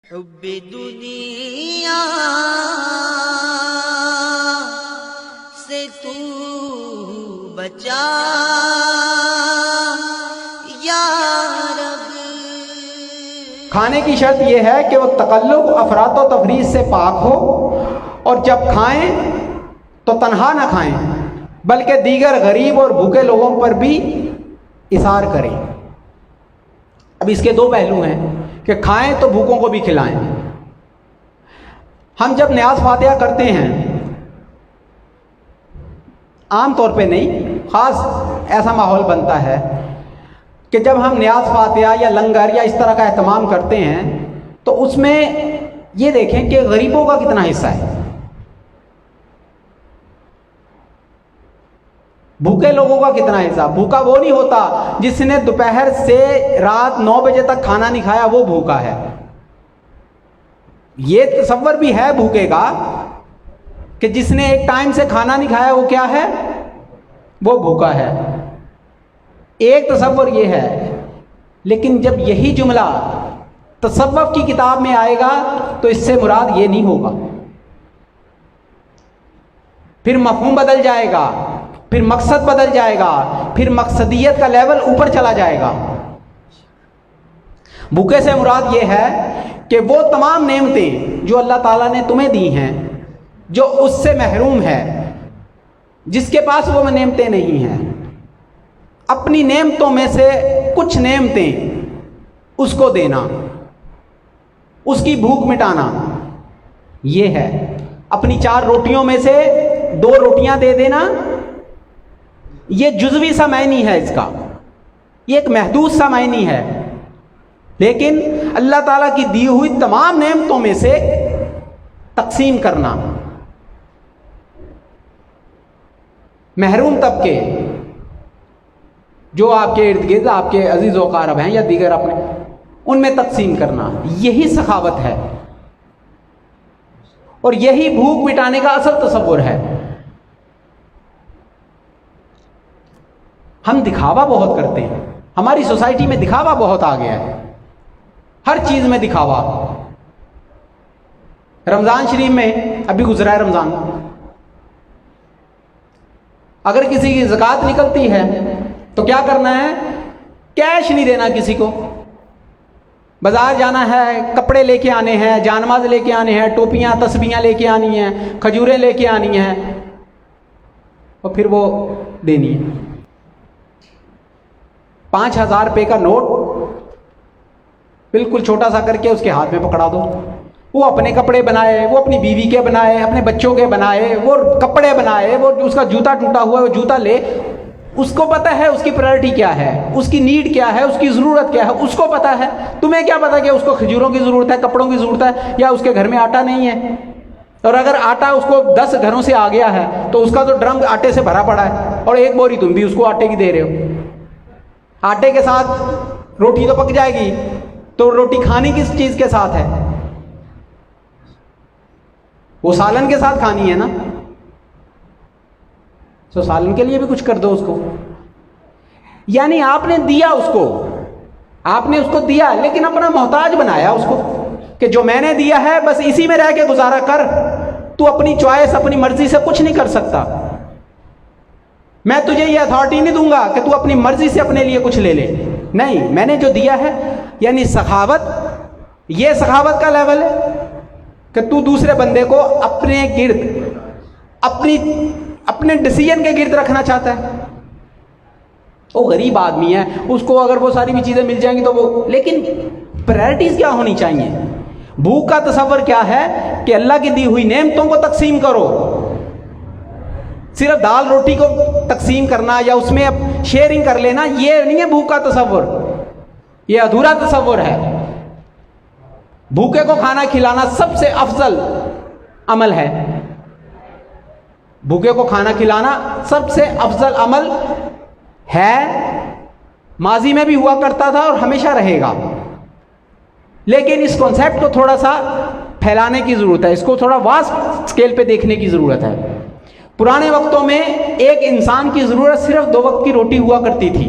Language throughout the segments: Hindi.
हुब्बे दुनिया से तू बचा या रब। खाने की शर्त यह है कि वो तकल्लुफ अफरातो तफरीज से पाक हो, और जब खाएं तो तन्हा ना खाएं बल्कि दीगर गरीब और भूखे लोगों पर भी इसार करें। अब इसके दो पहलू हैं कि खाएं तो भूखों को भी खिलाएं। हम जब न्याज़ फातिहा करते हैं, आम तौर पे नहीं, ख़ास ऐसा माहौल बनता है कि जब हम न्याज़ फातिहा या लंगर या इस तरह का एहतमाम करते हैं तो उसमें ये देखें कि गरीबों का कितना हिस्सा है, भूखे लोगों का कितना हिस्सा। भूखा वो नहीं होता जिसने दोपहर से रात 9 बजे तक खाना नहीं खाया, वो भूखा है। ये तसव्वुर भी है भूखे का कि जिसने एक टाइम से खाना नहीं खाया वो क्या है, वो भूखा है। एक तसव्वुर ये है, लेकिन जब यही जुमला तसव्वुफ की किताब में आएगा तो इससे मुराद ये नहीं होगा, फिर मफ़हूम बदल जाएगा, फिर मकसद बदल जाएगा, फिर मकसदियत का लेवल ऊपर चला जाएगा। भूखे से मुराद ये है कि वो तमाम नेमतें जो अल्लाह ताला ने तुम्हें दी हैं, जो उससे महरूम है, जिसके पास वो नेमतें नहीं हैं, अपनी नेमतों में से कुछ नेमतें उसको देना, उसकी भूख मिटाना। ये है अपनी 4 रोटियों में से 2 रोटियां दे देना। ये जुज़वी सा मायनी है इसका, ये एक महदूद सा मायनी है, लेकिन अल्लाह ताला की दी हुई तमाम नेमतों में से तकसीम करना। महरूम तबके जो आपके इर्द गिर्द आपके अजीज़ व क़ारब हैं या दीगर अपने, उनमें तकसीम करना, यही सखावत है और यही भूख मिटाने का असल तसव्वुर है। हम दिखावा बहुत करते हैं, हमारी सोसाइटी में दिखावा बहुत आ गया है, हर चीज़ में दिखावा। रमज़ान शरीफ में अभी गुजरा है रमज़ान, अगर किसी की ज़कात निकलती है तो क्या करना है, कैश नहीं देना किसी को। बाज़ार जाना है, कपड़े लेके आने हैं, जानमाज लेके आने हैं, टोपियाँ तस्बीहां लेके आनी हैं, खजूरें लेके आनी हैं, और फिर वो देनी है। 5,000 रुपये का नोट बिल्कुल छोटा सा करके उसके हाथ में पकड़ा दो। वो अपने कपड़े बनाए, वो अपनी बीवी के बनाए, अपने बच्चों के बनाए, वो कपड़े बनाए, वो उसका जूता टूटा हुआ है वो जूता ले, उसको पता है उसकी प्रायोरिटी क्या है, उसकी नीड क्या है, उसकी ज़रूरत क्या है, उसको पता है। तुम्हें क्या पता कि उसको खजूरों की ज़रूरत है, कपड़ों की ज़रूरत है, या उसके घर में आटा नहीं है। और अगर आटा उसको 10 घरों से आ गया है तो उसका तो ड्रम आटे से भरा पड़ा है, और 1 बोरी तुम भी उसको आटे की दे रहे हो। आटे के साथ रोटी तो पक जाएगी, तो रोटी खानी किस चीज़ के साथ है, वो सालन के साथ खानी है ना, तो सालन के लिए भी कुछ कर दो उसको। यानी आपने दिया उसको, आपने उसको दिया, लेकिन अपना मोहताज बनाया उसको कि जो मैंने दिया है बस इसी में रह के गुजारा कर, तू अपनी चॉइस अपनी मर्जी से कुछ नहीं कर सकता। मैं तुझे ये अथॉरिटी नहीं दूंगा कि तू अपनी मर्जी से अपने लिए कुछ ले ले, नहीं, मैंने जो दिया है। यानी सखावत, ये सखावत का लेवल है कि तू दूसरे बंदे को अपने गिर्द, अपने डिसीजन के गिर्द रखना चाहता है। वो गरीब आदमी है, उसको अगर वो सारी भी चीज़ें मिल जाएंगी तो वो, लेकिन प्रायोरिटीज़ क्या होनी चाहिए। भूख का तसव्वुर क्या है कि अल्लाह की दी हुई नेमतों को तकसीम करो। सिर्फ दाल रोटी को तकसीम करना या उसमें शेयरिंग कर लेना, ये नहीं है भूख का तसव्वुर, ये अधूरा तसव्वुर है। भूखे को खाना खिलाना सबसे अफजल अमल है, भूखे को खाना खिलाना सबसे अफजल अमल है। माजी में भी हुआ करता था और हमेशा रहेगा, लेकिन इस कॉन्सेप्ट को थोड़ा सा फैलाने की ज़रूरत है, इसको थोड़ा वास्ट स्केल पे देखने की ज़रूरत है। पुराने वक्तों में एक इंसान की ज़रूरत सिर्फ 2 वक्त की रोटी हुआ करती थी।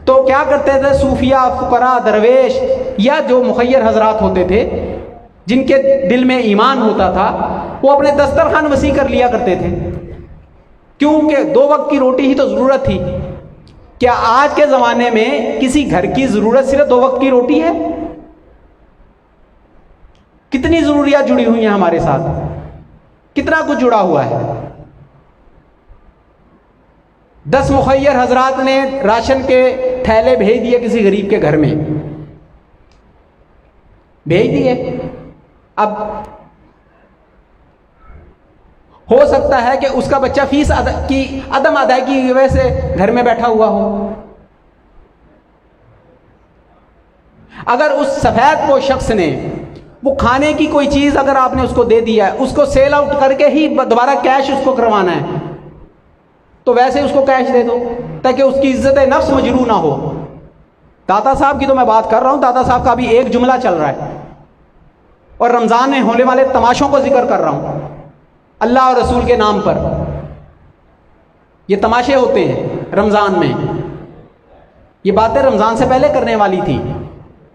तो क्या करते थे सूफिया, फुकरा, दरवेश या जो मुखय्यर हजरात होते थे जिनके दिल में ईमान होता था, वो अपने दस्तरखान वसी कर लिया करते थे, क्योंकि 2 वक्त की रोटी ही तो ज़रूरत थी। क्या आज के ज़माने में किसी घर की ज़रूरत सिर्फ 2 वक्त की रोटी है? कितनी ज़रूरियात जुड़ी हुई हैं हमारे साथ, कितना कुछ जुड़ा हुआ है। 10 मुखय्यर हजरात ने राशन के थैले भेज दिए किसी गरीब के घर में, भेज दिए। अब हो सकता है कि उसका बच्चा फीस की अदम अदायगी की वजह से घर में बैठा हुआ हो। अगर उस सफेद पोश शख्स ने वो खाने की कोई चीज अगर आपने उसको दे दिया है, उसको सेल आउट करके ही दोबारा कैश उसको करवाना है, तो वैसे उसको कैश दे दो ताकि उसकी इज्जत नफ्स मजरू ना हो। दाता साहब की तो मैं बात कर रहा हूं, दाता साहब का भी एक जुमला चल रहा है और रमजान में होने वाले तमाशों को जिक्र कर रहा हूं अल्लाह और रसूल के नाम पर। ये तमाशे होते हैं रमजान में, ये बातें रमजान से पहले करने वाली थी,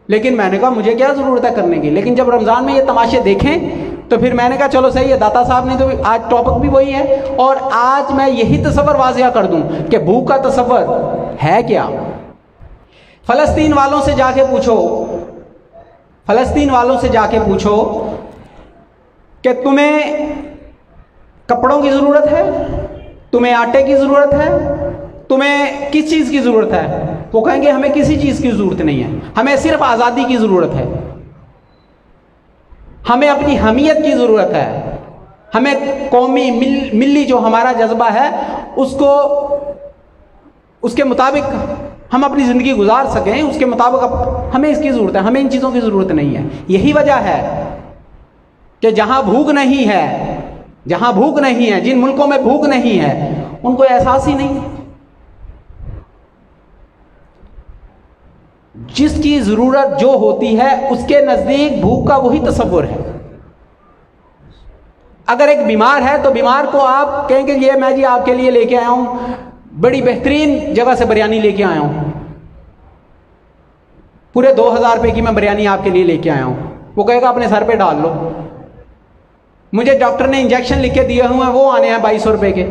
लेकिन मैंने कहा मुझे क्या जरूरत है करने की। लेकिन जब रमजान में ये तमाशे देखें तो फिर मैंने कहा चलो सही है, दाता साहब ने तो आज टॉपिक भी वही है और आज मैं यही तसव्वुर वाज़िया कर दूं कि भूख का तसव्वुर है क्या। फलस्तीन वालों से जाके पूछो, फलस्तीन वालों से जाके पूछो कि तुम्हें कपड़ों की ज़रूरत है, तुम्हें आटे की ज़रूरत है, तुम्हें किस चीज़ की ज़रूरत है? वो कहेंगे हमें किसी चीज़ की ज़रूरत नहीं है, हमें सिर्फ आज़ादी की ज़रूरत है, हमें अपनी हमीयत की ज़रूरत है, हमें कौमी मिल्ली जो हमारा जज्बा है उसको उसके मुताबिक हम अपनी ज़िंदगी गुजार सकें, उसके मुताबिक हमें इसकी ज़रूरत है, हमें इन चीज़ों की ज़रूरत नहीं है। यही वजह है कि जहाँ भूख नहीं है, जहाँ भूख नहीं है, जिन मुल्कों में भूख नहीं है उनको एहसास ही नहीं। जिसकी ज़रूरत जो होती है उसके नज़दीक भूख का वही तसव्वुर है। अगर एक बीमार है तो बीमार को आप कहेंगे ये मैं जी आपके लिए लेके आया हूँ, बड़ी बेहतरीन जगह से बिरयानी लेके आया हूँ, पूरे 2000 रुपये की मैं बिरयानी आपके लिए लेके आया हूँ। वो कहेगा अपने सर पे डाल लो, मुझे डॉक्टर ने इंजेक्शन लिख के दिए हुए हैं वो आने हैं 2200 रुपये के।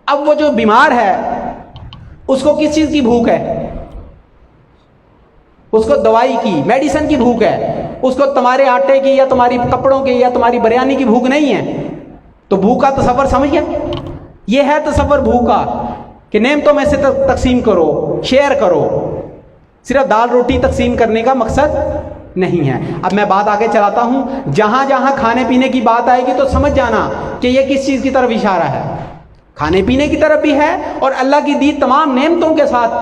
अब वो जो बीमार है उसको किस चीज़ की भूख है? उसको दवाई की, मेडिसिन की भूख है, उसको तुम्हारे आटे की या तुम्हारी कपड़ों की या तुम्हारी बिरयानी की भूख नहीं है। तो भूख का तसव्वुर समझ गया? ये है तसव्वुर भूख का कि नेमतों में से तकसीम करो, शेयर करो। सिर्फ दाल रोटी तकसीम करने का मकसद नहीं है। अब मैं बात आगे चलाता हूं, जहां जहां खाने पीने की बात आएगी तो समझ जाना कि यह किस चीज की तरफ इशारा है। खाने पीने की तरफ भी है और अल्लाह की दी तमाम नेमतों के साथ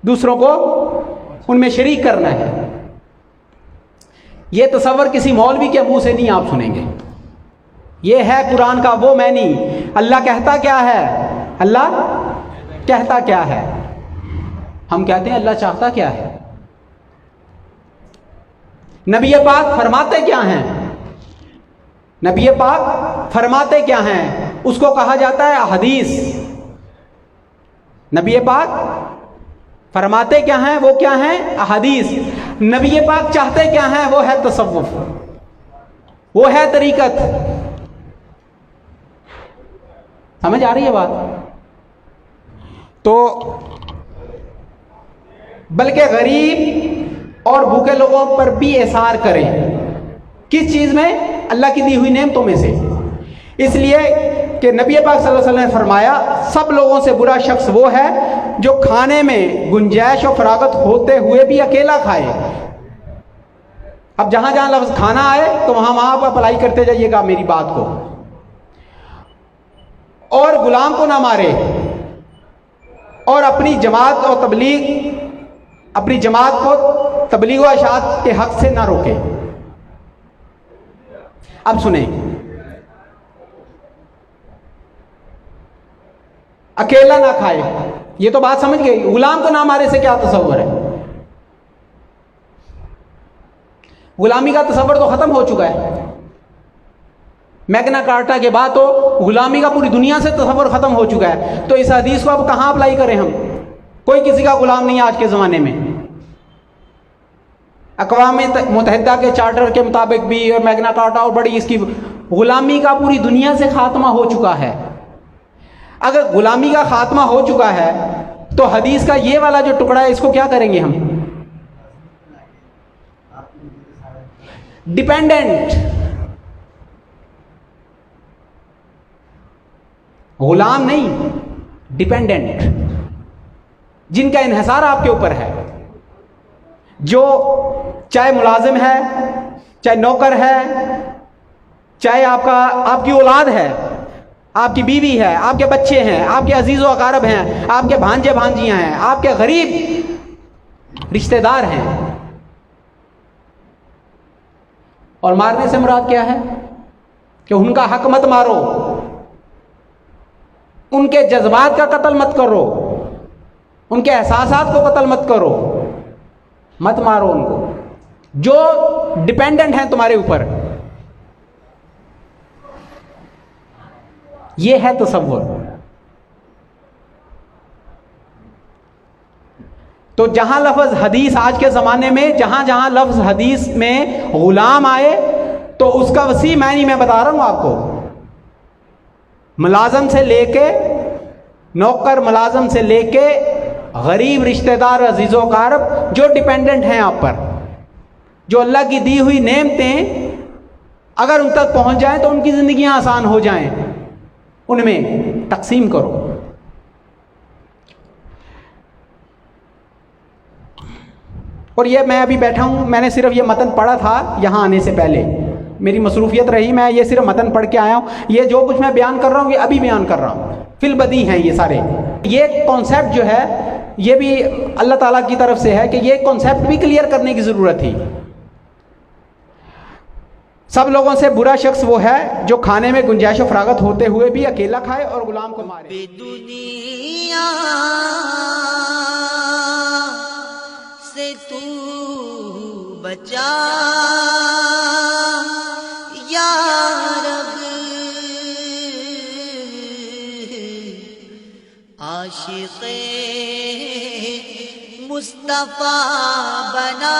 दूसरों को उनमें शरीक करना है। यह तसव्वुर किसी मौलवी के मुंह से नहीं आप सुनेंगे, यह है कुरान का वो मैनी। अल्लाह कहता क्या है, अल्लाह कहता क्या है, हम कहते हैं अल्लाह चाहता क्या है। नबी पाक फरमाते क्या हैं, नबी पाक फरमाते क्या हैं, उसको कहा जाता है हदीस। नबी पाक फरमाते क्या हैं, वो क्या है हदीस। नबी पाक चाहते क्या हैं, वो है तसव्वुफ, वो है तरीकत। समझ आ रही है बात? तो बल्कि गरीब और भूखे लोगों पर भी एहसार करें। किस चीज में? अल्लाह की दी हुई नेमतों में से। इसलिए कि नबी पाक सल्लल्लाहु अलैहि वसल्लम ने फरमाया सब लोगों से बुरा शख्स वो है जो खाने में गुंजाइश और फरागत होते हुए भी अकेला खाए। अब जहां जहां लफ्ज खाना आए तो वहां आप अप्लाई करते जाइएगा मेरी बात को। और गुलाम को ना मारे और अपनी जमात और तबलीग, अपनी जमात को तबलीग व इशाअत के हक से ना रोके। अब सुने, अकेला ना खाए, ये तो बात समझ गई। गुलाम को ना मारे से क्या तसव्वुर है? गुलामी का तसव्वुर तो खत्म हो चुका है। मैग्ना कार्टा के बाद तो गुलामी का पूरी दुनिया से तस्वर खत्म हो चुका है। तो इस हदीस को अब कहां अप्लाई करें हम? कोई किसी का गुलाम नहीं है आज के ज़माने में। अक़वाम मुत्तहिदा के चार्टर के मुताबिक भी और मैग्ना कार्टा और बड़ी इसकी गुलामी का पूरी दुनिया से खात्मा हो चुका है। अगर गुलामी का खात्मा हो चुका है तो हदीस का ये वाला जो टुकड़ा है इसको क्या करेंगे हम? डिपेंडेंट, गुलाम नहीं, डिपेंडेंट, जिनका इन्हिसार आपके ऊपर है, जो चाहे मुलाजिम है, चाहे नौकर है, चाहे आपकी औलाद है, आपकी बीवी है, आपके बच्चे हैं, आपके अजीज़ व अकारब हैं, आपके भांजे भांजियां हैं, आपके गरीब रिश्तेदार हैं। और मारने से मुराद क्या है? कि उनका हक मत मारो, उनके जज्बात का कत्ल मत करो, उनके एहसासात को कत्ल मत करो, मत मारो उनको जो डिपेंडेंट हैं तुम्हारे ऊपर। यह है तसव्वुर। तो जहां लफ्ज हदीस आज के ज़माने में जहां जहां लफ्ज हदीस में गुलाम आए तो उसका वसी मानी मैं बता रहा हूं आपको। मुलाजम से लेके नौकर, मुलाजम से लेके गरीब रिश्तेदार, अजीज़ो कारब जो डिपेंडेंट हैं आप पर, जो अल्लाह की दी हुई नेमतें अगर उन तक पहुंच जाएं तो उनकी ज़िंदगियां आसान हो जाएं, उनमें तकसीम करो। और ये मैं अभी बैठा हूँ, मैंने सिर्फ ये मतन पढ़ा था यहाँ आने से पहले, मेरी मसरूफियत रही, मैं ये सिर्फ मतन पढ़ के आया हूँ। ये जो कुछ मैं बयान कर रहा हूँ ये अभी बयान कर रहा हूँ, फिलबदी हैं ये सारे। ये कॉन्सेप्ट जो है ये भी अल्लाह ताला की तरफ से है कि ये कॉन्सेप्ट भी क्लियर करने की ज़रूरत थी। सब लोगों से बुरा शख्स वो है जो खाने में गुंजाइश और फरागत होते हुए भी अकेला खाए और गुलाम को मारे। दुनिया से तू बचा या रब, आशिक़े मुस्तफ़ा बना।